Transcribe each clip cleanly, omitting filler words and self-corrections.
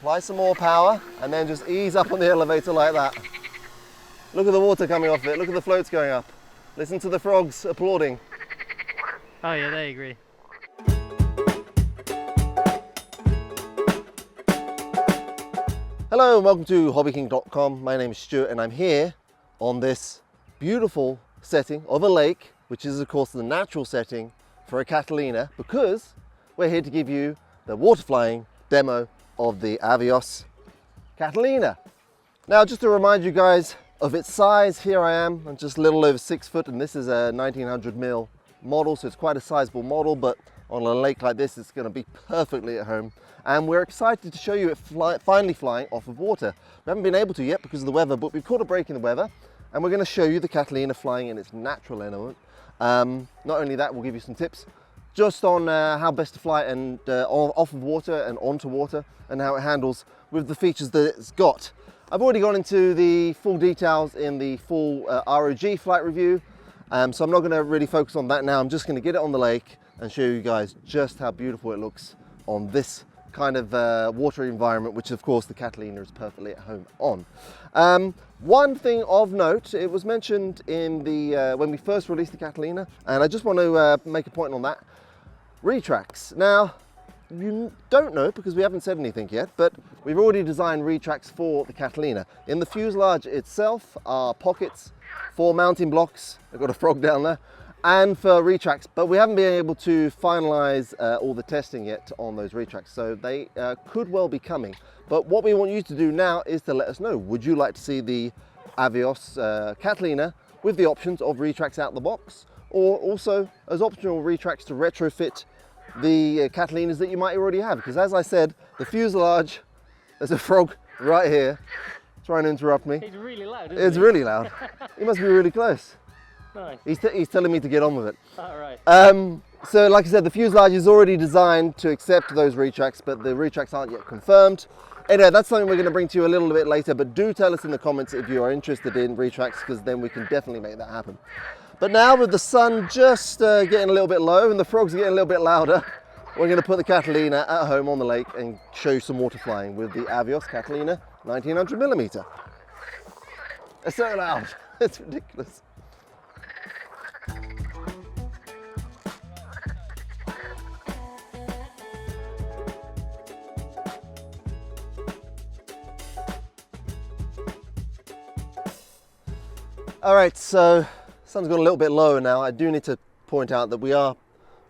Apply some more power and then just ease up on the elevator like that. Look at the water coming off it, look at the floats going up. Listen to the frogs applauding. Oh yeah, they agree. Hello and welcome to HobbyKing.com. My name is Stuart and I'm here on this beautiful setting of a lake, which is of course the natural setting for a Catalina, because we're here to give you the water flying demo of the Avios Catalina. Now, just to remind you guys of its size, here I am. I'm just a little over 6 foot, and this is a 1900mm model, so it's quite a sizable model, but on a lake like this, it's going to be perfectly at home. And we're excited to show you it finally flying off of water. We haven't been able to yet because of the weather, but we've caught a break in the weather, and we're going to show you the Catalina flying in its natural element. Not only that, we'll give you some tips just on how best to fly and off of water and onto water, and how it handles with the features that it's got. I've already gone into the full details in the full ROG flight review, so I'm not going to really focus on that now. I'm just going to get it on the lake and show you guys just how beautiful it looks on this kind of water environment, which of course the Catalina is perfectly at home on. One thing of note, it was mentioned in the when we first released the Catalina, and I just want to make a point on that. Retracts. Now, you don't know because we haven't said anything yet, but we've already designed retracts for the Catalina. In the fuselage itself are pockets for mounting blocks. I've got a frog down there, and for retracts, but we haven't been able to finalize all the testing yet on those retracts, so they could well be coming. But what we want you to do now is to let us know, would you like to see the Avios Catalina with the options of retracts out the box, or also as optional retracts to retrofit the Catalinas that you might already have? Because as I said, the fuselage, there's a frog right here trying to interrupt me. It's really loud, It's really loud. He must be really close. Nice. He's telling me to get on with it. All right. So like I said, the fuselage is already designed to accept those retracts, but the retracts aren't yet confirmed. Anyway, that's something we're going to bring to you a little bit later, but do tell us in the comments if you are interested in retracts, because then we can definitely make that happen. But now, with the sun just getting a little bit low and the frogs are getting a little bit louder, we're going to put the Catalina at home on the lake and show you some water flying with the Avios Catalina 1900mm. It's so loud, it's ridiculous. All right, so sun's gone a little bit lower now. I do need to point out that we are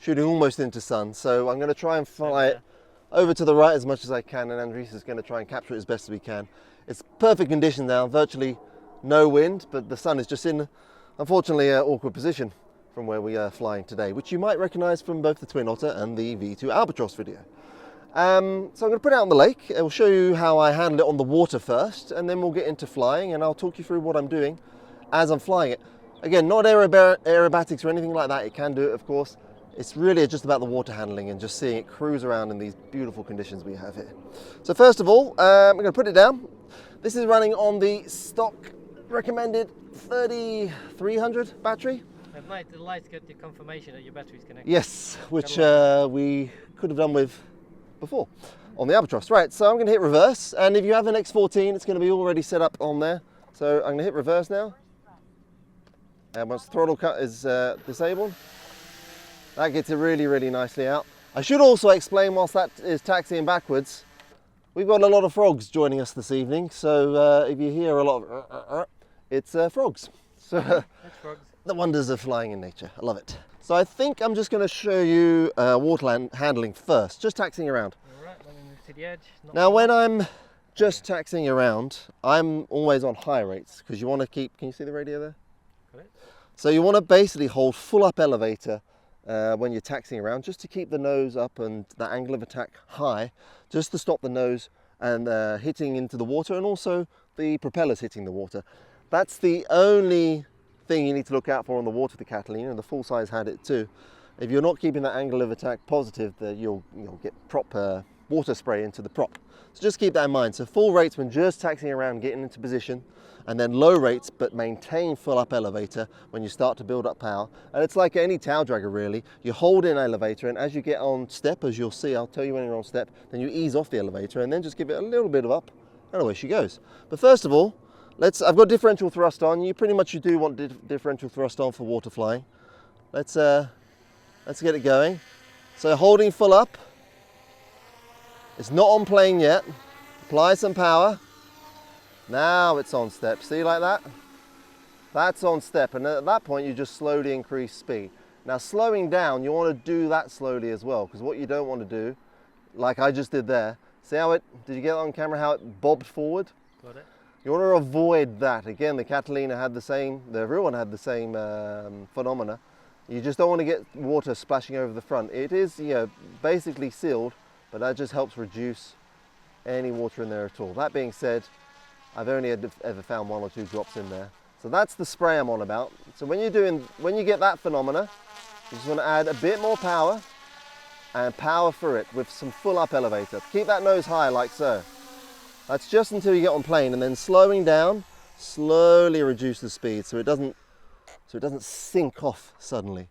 shooting almost into sun, so I'm going to try and fly it over to the right as much as I can, and Andres is going to try and capture it as best as we can. It's perfect conditions now, virtually no wind, but the sun is just in, unfortunately, an awkward position from where we are flying today, which you might recognize from both the Twin Otter and the V2 Albatross video. So I'm going to put it out on the lake. I'll show you how I handle it on the water first, and then we'll get into flying, and I'll talk you through what I'm doing as I'm flying it. Again, not aerobatics or anything like that. It can do it, of course. It's really just about the water handling and just seeing it cruise around in these beautiful conditions we have here. So first of all, I'm going to put it down. This is running on the stock recommended 3300 battery. At night, the lights get the confirmation that your battery's connected. Yes, which we could have done with before on the Albatross. Right, so I'm going to hit reverse, and if you have an X14, it's going to be already set up on there. So I'm going to hit reverse now. And once the throttle cut is disabled, that gets it really, really nicely out. I should also explain, whilst that is taxiing backwards, we've got a lot of frogs joining us this evening. So if you hear a lot of it's frogs. So That's frogs. The wonders of flying in nature. I love it. So I think I'm just going to show you water handling first, just taxiing around. All right, let me move to the edge. Now, when I'm just taxiing around, I'm always on high rates because you want to keep, can you see the radio there? Got it. So you want to basically hold full up elevator when you're taxiing around, just to keep the nose up and the angle of attack high, just to stop the nose and hitting into the water, and also the propellers hitting the water. That's the only thing you need to look out for on the water with the Catalina, and the full size had it too. If you're not keeping that angle of attack positive, you'll get prop water spray into the prop. So just keep that in mind. So full rates when just taxiing around, getting into position, and then low rates but maintain full up elevator when you start to build up power. And it's like any tail dragger really. You hold in elevator, and as you get on step, as you'll see, I'll tell you when you're on step, then you ease off the elevator and then just give it a little bit of up, and away she goes. But first of all, I've got differential thrust on. You pretty much do want differential thrust on for water flying. Let's get it going. So holding full up. It's not on plane yet. Apply some power. Now it's on step. See, like that? That's on step, and at that point you just slowly increase speed. Now slowing down, you want to do that slowly as well, because what you don't want to do, like I just did there, see how did you get on camera how it bobbed forward? Got it. You want to avoid that. Again, the Catalina had the same, everyone had the same phenomena. You just don't want to get water splashing over the front. It is, basically sealed, but that just helps reduce any water in there at all. That being said, I've only ever found 1 or 2 drops in there. So that's the spray I'm on about. So when you get that phenomena, you just want to add a bit more power and power through it with some full up elevator. Keep that nose high like so. That's just until you get on plane, and then slowing down, slowly reduce the speed so it doesn't sink off suddenly.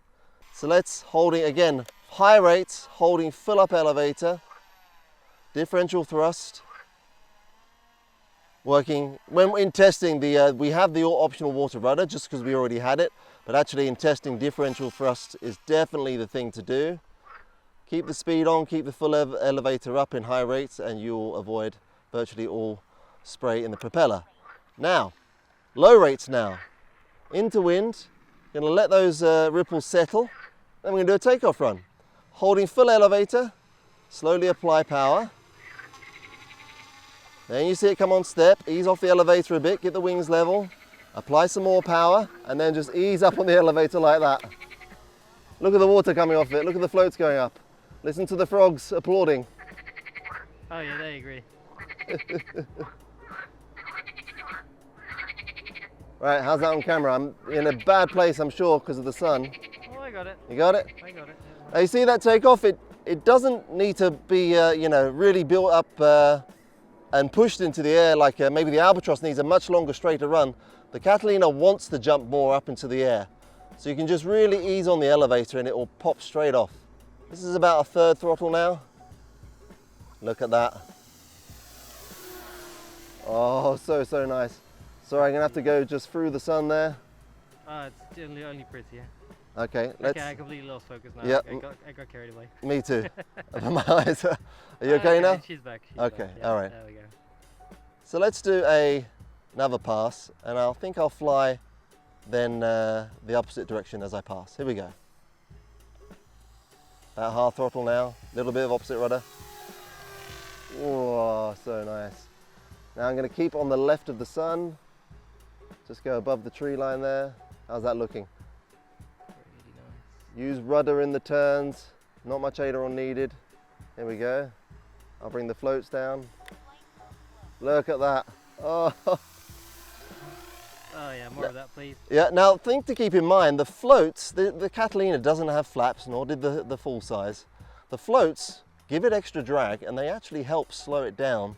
So let's holding again, high rates, holding full up elevator, differential thrust. Working, when in testing, we have the optional water rudder just because we already had it, but actually in testing, differential thrust is definitely the thing to do. Keep the speed on, keep the full elevator up in high rates, and you'll avoid virtually all spray in the propeller. Now, low rates now. Into wind, going to let those ripples settle, then we're going to do a takeoff run. Holding full elevator, slowly apply power. Then you see it come on step, ease off the elevator a bit, get the wings level, apply some more power, and then just ease up on the elevator like that. Look at the water coming off it, look at the floats going up. Listen to the frogs applauding. Oh yeah, they agree. Right, how's that on camera? I'm in a bad place, I'm sure, because of the sun. Oh, I got it. You got it? I got it. Yeah. Now, you see that takeoff? It doesn't need to be, really built up and pushed into the air like maybe the Albatross needs a much longer, straighter run. The Catalina wants to jump more up into the air. So you can just really ease on the elevator and it will pop straight off. This is about a 1/3 throttle now. Look at that. Oh, so nice. Sorry, I'm gonna have to go just through the sun there. It's only pretty, yeah. Okay, let's... Okay, I completely lost focus now. Yep. I got carried away. Me too. My eyes. Are you okay now? She's back. Okay, back. Yeah, all right. There we go. So let's do another pass, and I think I'll fly then the opposite direction as I pass. Here we go. About half throttle now, a little bit of opposite rudder. Oh, so nice. Now I'm going to keep on the left of the sun. Just go above the tree line there. How's that looking? Really nice. Use rudder in the turns, not much aileron needed. Here we go. I'll bring the floats down. Look at that. Oh. Oh yeah, more of that please. Yeah, now thing to keep in mind, the floats, the Catalina doesn't have flaps, nor did the full size. The floats give it extra drag and they actually help slow it down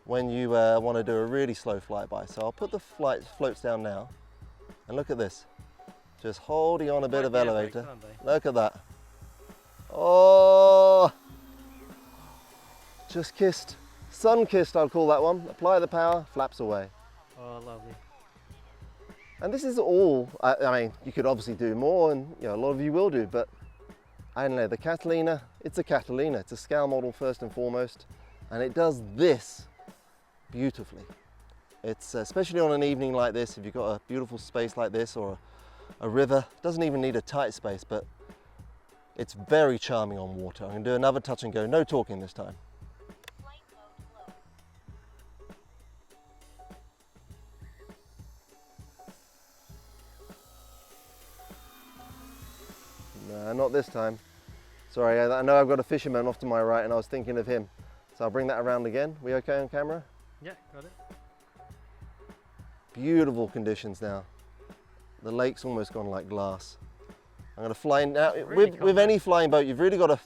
when you want to do a really slow flyby. So I'll put the floats down now, and look at this. Just holding on a bit of elevator. Look at that. Oh, just kissed. Sun-kissed, I'll call that one. Apply the power, flaps away. Oh, lovely. And this is all, I mean, you could obviously do more, and a lot of you will do, but I don't know, the Catalina, it's a Catalina. It's a scale model first and foremost, and it does this beautifully. It's especially on an evening like this, if you've got a beautiful space like this or a river, it doesn't even need a tight space, but it's very charming on water. I'm going to do another touch and go, no talking this time. No, not this time. Sorry, I know I've got a fisherman off to my right and I was thinking of him. So I'll bring that around again. We okay on camera? Yeah, got it. Beautiful conditions now. The lake's almost gone like glass. I'm going to fly now. Really With any flying boat, you've really got to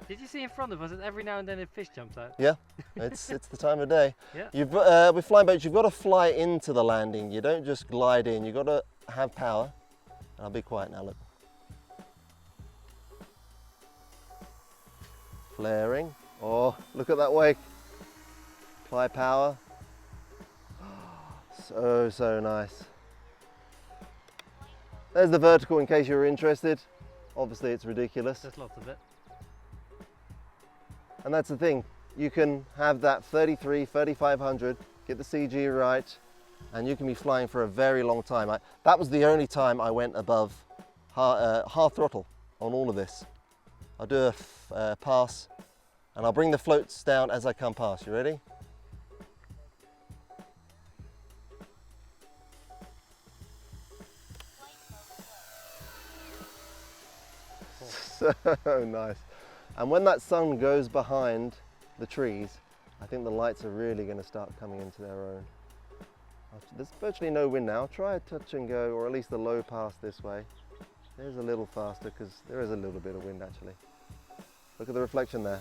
Did you see in front of us that every now and then a fish jumps out? Yeah, it's the time of day. Yeah. With flying boats, you've got to fly into the landing. You don't just glide in. You've got to have power. And I'll be quiet now, look. Flaring. Oh, look at that wake. Apply power. So nice. There's the vertical in case you were interested. Obviously it's ridiculous. There's lots of it. And that's the thing. You can have that 33, 3500, get the CG right, and you can be flying for a very long time. That was the only time I went above half throttle on all of this. I'll do a pass, and I'll bring the floats down as I come past. You ready? So nice. And when that sun goes behind the trees, I think the lights are really going to start coming into their own. There's virtually no wind now. Try a touch and go, or at least the low pass this way. There's a little faster because there is a little bit of wind actually. Look at the reflection there.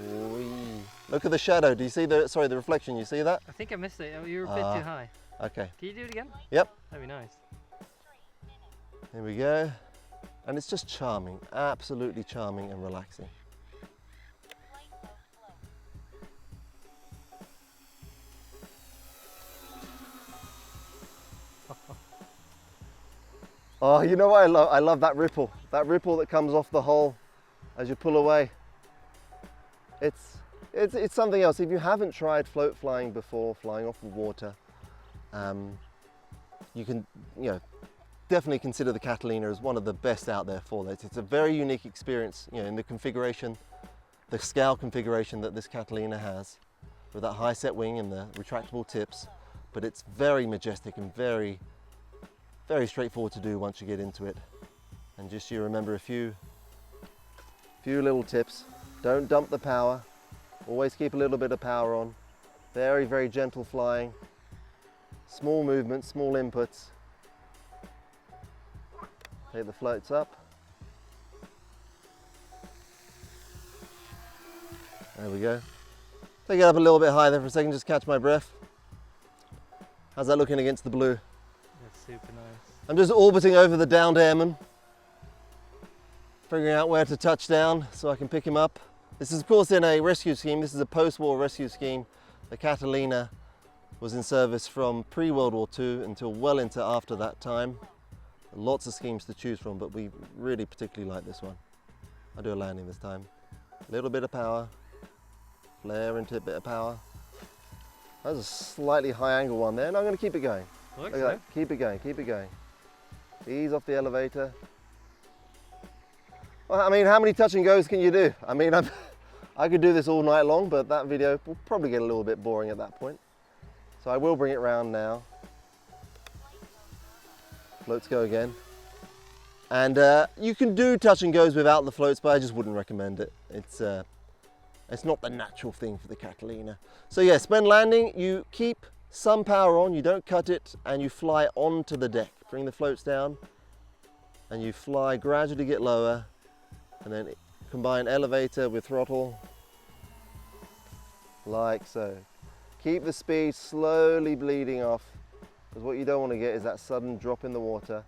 Whee. Look at the shadow. Do you see the reflection? You see that? I think I missed it. You were a bit too high. Okay. Can you do it again? Yep. That'd be nice. Here we go. And it's just charming, absolutely charming and relaxing. Oh, you know what I love? I love that ripple that comes off the hull as you pull away. It's something else. If you haven't tried float flying before, flying off the water, you can, definitely consider the Catalina as one of the best out there for that. It's a very unique experience, in the configuration, the scale configuration that this Catalina has, with that high set wing and the retractable tips. But it's very majestic and very, very straightforward to do once you get into it. And just you remember a few little tips. Don't dump the power. Always keep a little bit of power on. Very, very gentle flying. Small movements, small inputs. Take the floats up. There we go. Take it up a little bit high there for a second, just catch my breath. How's that looking against the blue? That's super nice. I'm just orbiting over the downed airman, figuring out where to touch down so I can pick him up. This is of course in a rescue scheme. This is a post-war rescue scheme. The Catalina was in service from pre-World War II until well into after that time. Lots of schemes to choose from, but we really particularly like this one. I'll do a landing this time. A little bit of power, flare into a bit of power. That was a slightly high angle one there, and I'm going to keep it going. Look at that. Keep it going, keep it going. Ease off the elevator. Well, I mean, how many touch and goes can you do? I mean, I could do this all night long, but that video will probably get a little bit boring at that point. So I will bring it round now. Floats go again. And you can do touch and goes without the floats, but I just wouldn't recommend it. It's not the natural thing for the Catalina. So yes, when landing, you keep some power on, you don't cut it, and you fly onto the deck. Bring the floats down, and you fly gradually, get lower, and then combine elevator with throttle, like so. Keep the speed slowly bleeding off, because what you don't want to get is that sudden drop in the water.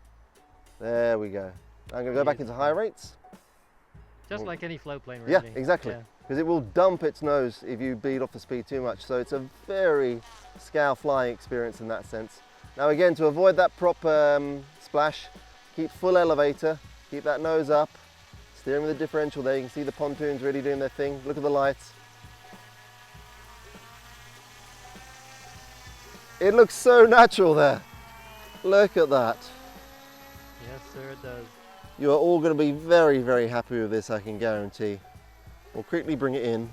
There we go. I'm going to go back into high rates. Just like any float plane, really. Yeah, exactly. Because it will dump its nose if you beat off the speed too much. So it's a very scale flying experience in that sense. Now again, to avoid that prop splash, keep full elevator, keep that nose up, steering with the differential there. You can see the pontoons really doing their thing. Look at the lights. It looks so natural there. Look at that. Yes, sir, it does. You are all going to be very, very happy with this, I can guarantee. We'll quickly bring it in,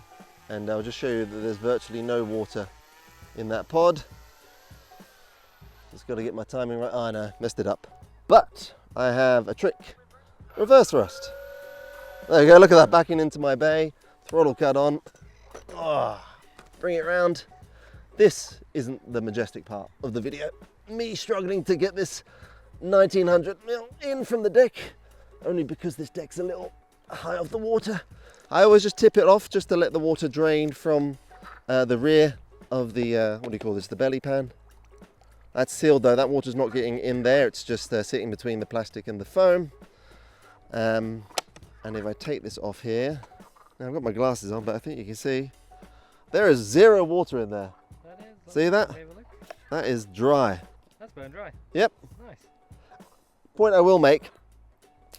and I'll just show you that there's virtually no water in that pod. Just got to get my timing right. Oh no, messed it up. But I have a trick. Reverse thrust. There you go, look at that, backing into my bay. Throttle cut on. Oh, bring it round. This isn't the majestic part of the video. Me struggling to get this 1900 mil in from the deck, only because this deck's a little high off the water. I always just tip it off just to let the water drain from the rear of the, what do you call this, the belly pan. That's sealed though, that water's not getting in there, it's just sitting between the plastic and the foam. And if I take this off here, now I've got my glasses on, but I think you can see, there is 0 water in there. That is. See that? That is dry. That's bone dry. Yep. Nice. Point I will make,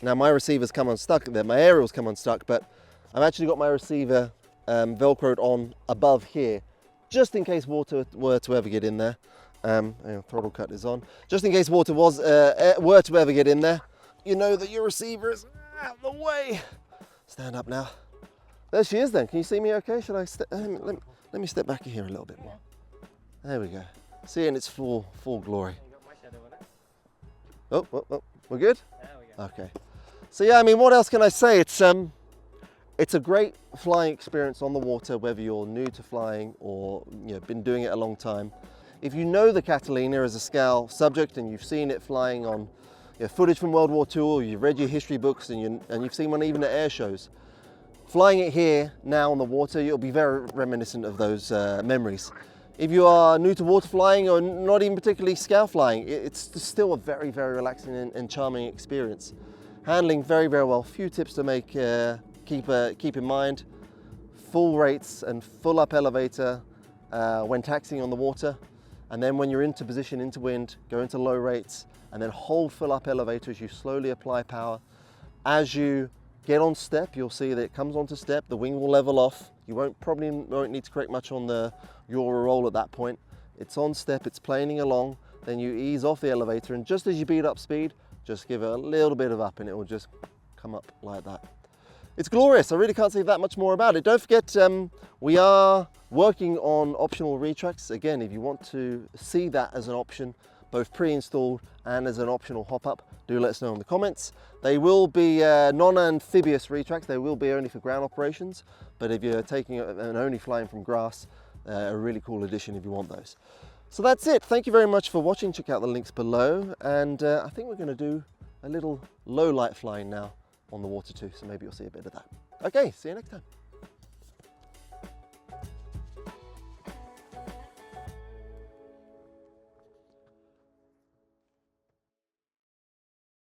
now my receiver's come unstuck there, my aerial's come unstuck, but I've actually got my receiver velcroed on above here, just in case water were to ever get in there. Throttle cut is on. Just in case water were to ever get in there, you know that your receiver is out of the way. Stand up now. There she is then. Can you see me okay? Should I let me step back here a little bit more. There we go. See in its full glory. You got my shadow on it. Oh, we're good? There we go. Okay. So yeah, I mean, what else can I say? It's a great flying experience on the water, whether you're new to flying or been doing it a long time. If you know the Catalina as a SCAL subject and you've seen it flying on footage from World War II, or you've read your history books and you've seen one even at air shows, flying it here now on the water, you'll be very reminiscent of those memories. If you are new to water flying or not even particularly SCAL flying, it's still a very, very relaxing and charming experience. Handling very, very well. Few tips to make, keep in mind. Full rates and full up elevator when taxiing on the water. And then when you're into position, into wind, go into low rates and then hold full up elevator as you slowly apply power. As you get on step, you'll see that it comes onto step, the wing will level off. You probably won't need to correct much on the yaw or roll at that point. It's on step, it's planing along, then you ease off the elevator, and just as you beat up speed, just give it a little bit of up and it will just come up like that. It's glorious. I really can't say that much more about it. Don't forget, we are working on optional retracts. Again, if you want to see that as an option, both pre-installed and as an optional hop-up, do let us know in the comments. They will be non-amphibious retracts. They will be only for ground operations, but if you're taking and only flying from grass, a really cool addition if you want those. So that's it. Thank you very much for watching. Check out the links below, and I think we're going to do a little low light flying now on the water too, so maybe you'll see a bit of that. Okay, see you next time.